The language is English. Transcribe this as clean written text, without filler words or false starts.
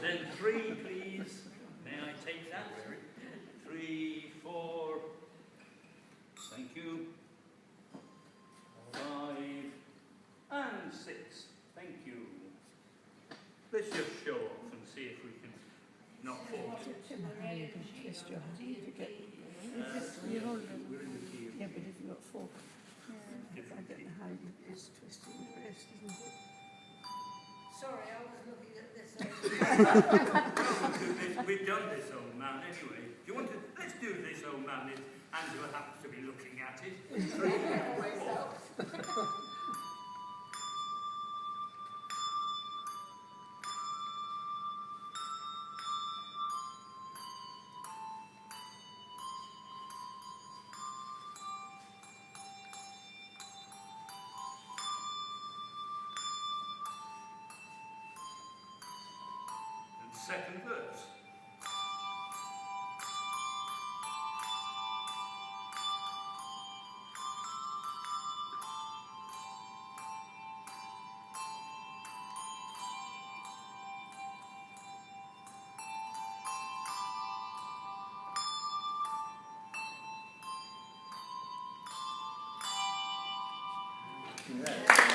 Then 3, please. May I take that? 3, 4. Thank you. 5 and 6. Thank you. Let's just show off and see if we can not fall. Twist your hand to get. You're holding. Yeah, but if you've got 4. I don't know how it's twisting the wrist, isn't it? Sorry, I was looking at this. We've done this, old man, anyway. Do you want to? Let's do this, old man. Angela happens to be looking at it. 3, 4. Second verse. Yeah.